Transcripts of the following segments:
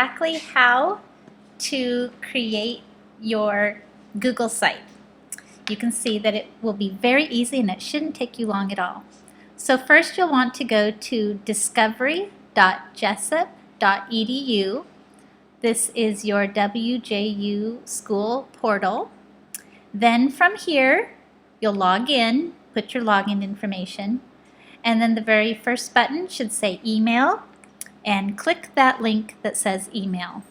exactly how to create your Google site. You can see that it will be very easy and it shouldn't take you long at all. So first you'll want to go to discovery.jessup.edu. This is your WJU school portal. Then from here, you'll log in, put your login information, and then the very first button should say email, and click that link that says email.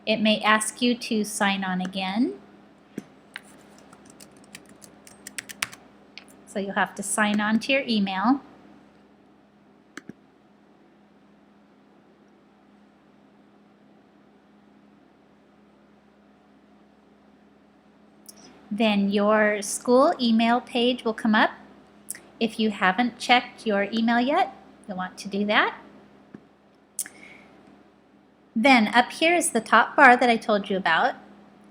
It may ask you to sign on again. So you'll have to sign on to your email. Then your school email page will come up. If you haven't checked your email yet, you'll want to do that. Then up here is the top bar that I told you about.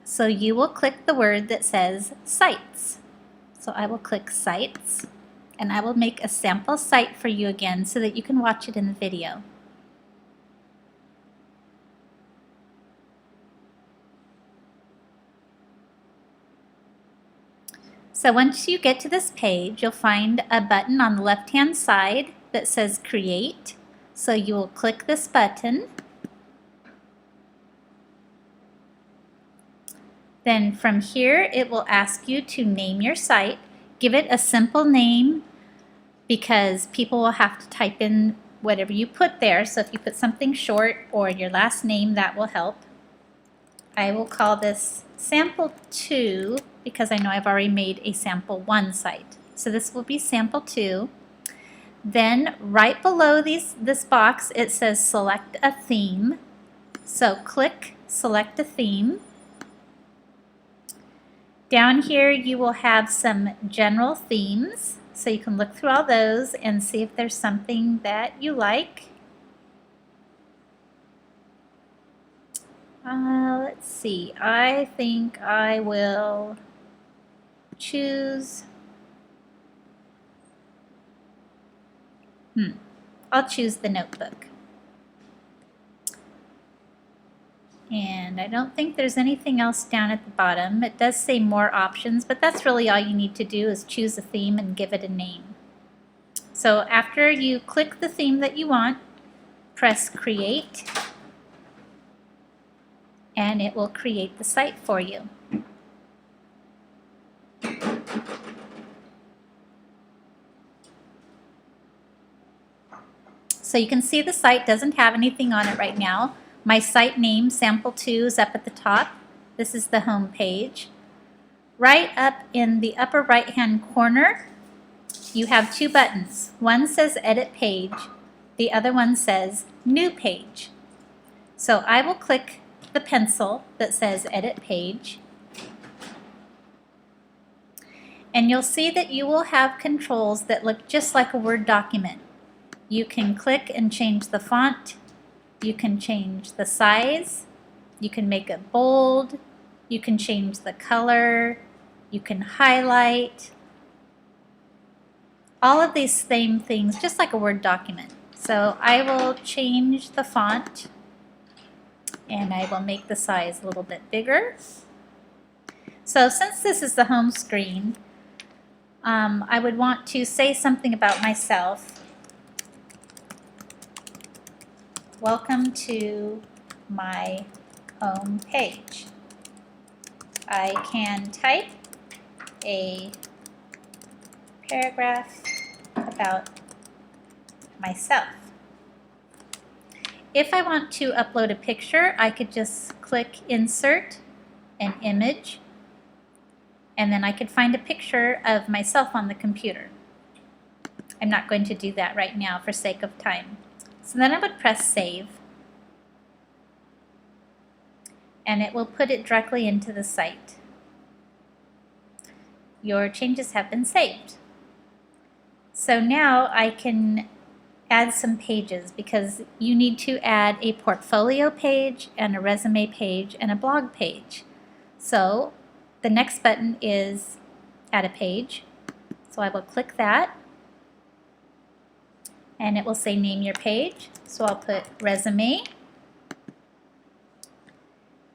So you will click the word that says Sites. So I will click Sites, and I will make a sample site for you again so that you can watch it in the video. So once you get to this page, you'll find a button on the left-hand side that says Create. So you will click this button. Then from here, it will ask you to name your site. Give it a simple name because people will have to type in whatever you put there. So if you put something short or your last name, that will help. I will call this Sample 2 because I know I've already made a Sample 1 site. So this will be Sample 2. Then right below this box, it says Select a Theme. So click Select a Theme. Down here you will have some general themes, so you can look through all those and see if there's something that you like. Let's see, I think I will choose, I'll choose the notebook. And I don't think there's anything else down at the bottom. It does say more options, but that's really all you need to do is choose a theme and give it a name. So after you click the theme that you want, press Create, and it will create the site for you. So you can see the site doesn't have anything on it right now. My site name, Sample 2, is up at the top. This is the home page. Right up in the upper right-hand corner, you have two buttons. One says Edit Page. The other one says New Page. So I will click the pencil that says Edit Page. And you'll see that you will have controls that look just like a Word document. You can click and change the font. You can change the size, you can make it bold, you can change the color, you can highlight. All of these same things, just like a Word document. So I will change the font and I will make the size a little bit bigger. So since this is the home screen, I would want to say something about myself. Welcome to my home page. I can type a paragraph about myself. If I want to upload a picture, I could just click Insert an Image, and then I could find a picture of myself on the computer. I'm not going to do that right now for sake of time. So then I would press Save, and it will put it directly into the site. Your changes have been saved. So now I can add some pages because you need to add a portfolio page and a resume page and a blog page. So the next button is Add a Page. So I will click that, and it will say name your page. So I'll put resume.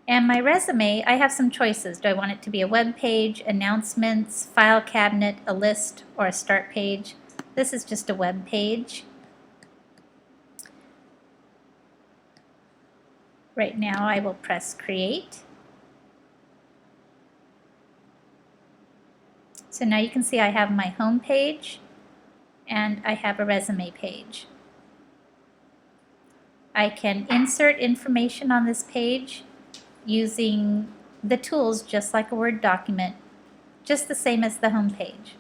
And my resume, I have some choices. Do I want it to be a web page, announcements, file cabinet, a list, or a start page? This is just a web page. Right now I will press create. So now you can see I have my home page and I have a resume page. I can insert information on this page using the tools just like a Word document, just the same as the home page.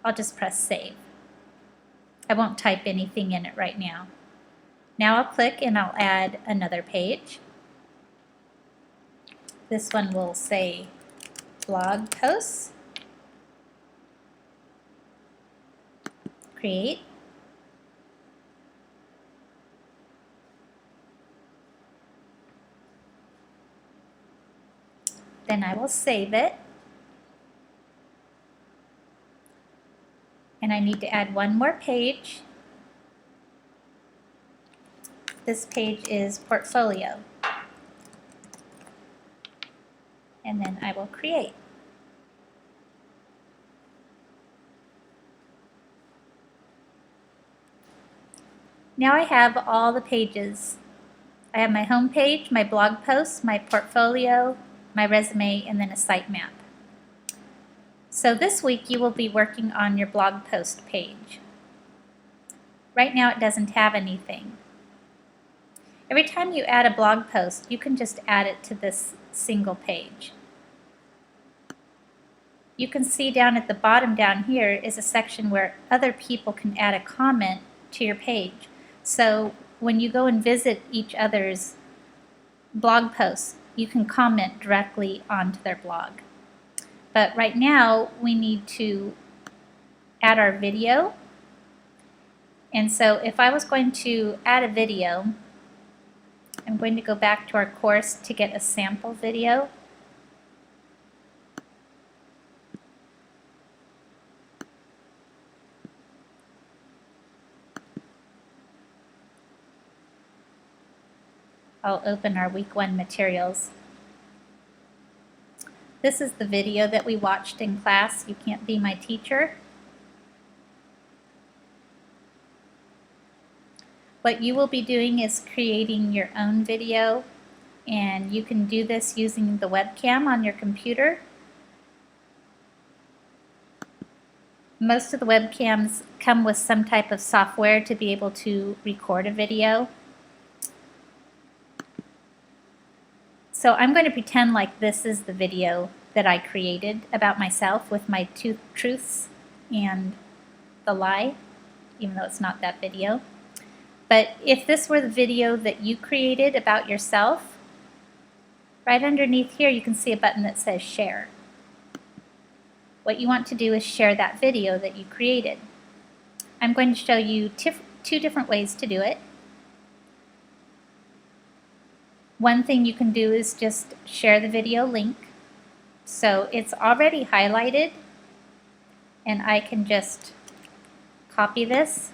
I'll just press save. I won't type anything in it right now. Now I'll click and I'll add another page. This one will say blog posts. Create. Then I will save it. And I need to add one more page. This page is portfolio. And then I will create. Now I have all the pages. I have my home page, my blog posts, my portfolio, my resume, and then a sitemap. So this week you will be working on your blog post page. Right now it doesn't have anything. Every time you add a blog post, you can just add it to this single page. You can see down at the bottom down here is a section where other people can add a comment to your page. So when you go and visit each other's blog posts, you can comment directly onto their blog. But right now we need to add our video. And so if I was going to add a video, I'm going to go back to our course to get a sample video. I'll open our week 1 materials. This is the video that we watched in class, You Can't Be My Teacher. What you will be doing is creating your own video, and you can do this using the webcam on your computer. Most of the webcams come with some type of software to be able to record a video. So I'm going to pretend like this is the video that I created about myself with my 2 truths and the lie, even though it's not that video. But if this were the video that you created about yourself, right underneath here you can see a button that says share. What you want to do is share that video that you created. I'm going to show you 2 different ways to do it. One thing you can do is just share the video link. So it's already highlighted, and I can just copy this.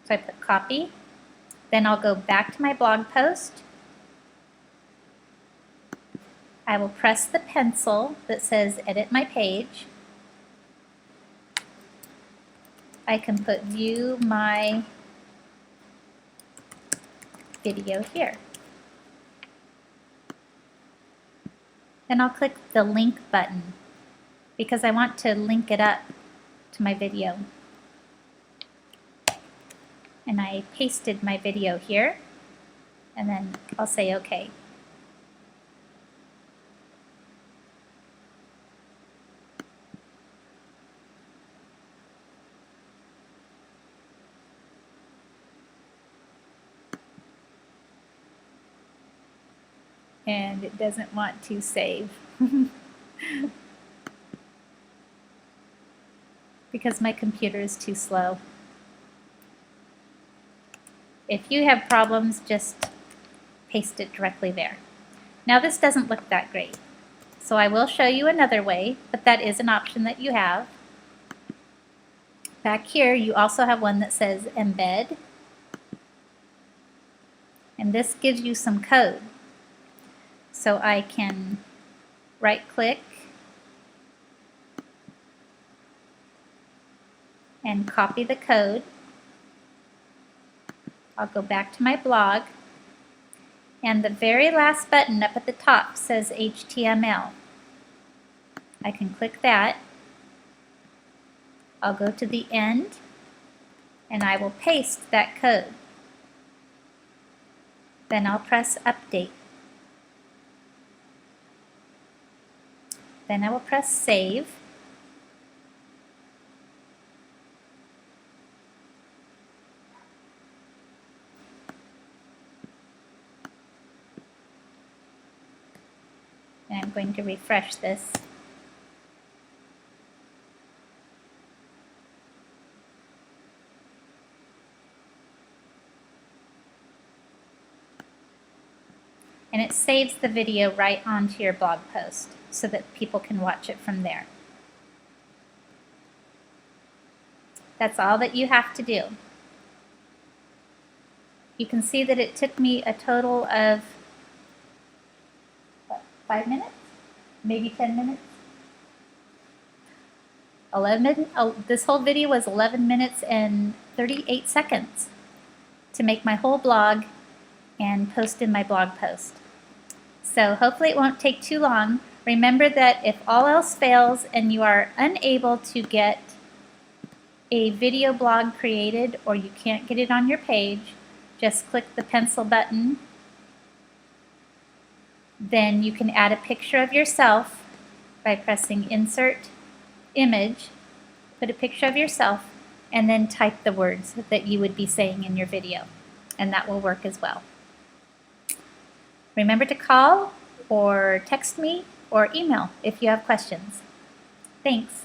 So I put copy. Then I'll go back to my blog post. I will press the pencil that says edit my page. I can put view my video here. Then I'll click the link button because I want to link it up to my video. And I pasted my video here, and then I'll say OK. And it doesn't want to save because my computer is too slow. If you have problems, just paste it directly there. Now this doesn't look that great, so I will show you another way, but that is an option that you have. Back here you also have one that says embed, and this gives you some code. So I can right click and copy the code. I'll go back to my blog, and the very last button up at the top says HTML. I can click that. I'll go to the end and I will paste that code. Then I'll press update. Then I will press save. And I'm going to refresh this. And it saves the video right onto your blog post so that people can watch it from there. That's all that you have to do. You can see that it took me a total of 5 minutes? Maybe 10 minutes? 11. This whole video was 11 minutes and 38 seconds to make my whole blog and post in my blog post. So hopefully it won't take too long. Remember that if all else fails and you are unable to get a video blog created or you can't get it on your page, just click the pencil button. Then you can add a picture of yourself by pressing Insert Image, put a picture of yourself, and then type the words that you would be saying in your video. And that will work as well. Remember to call or text me or email if you have questions. Thanks.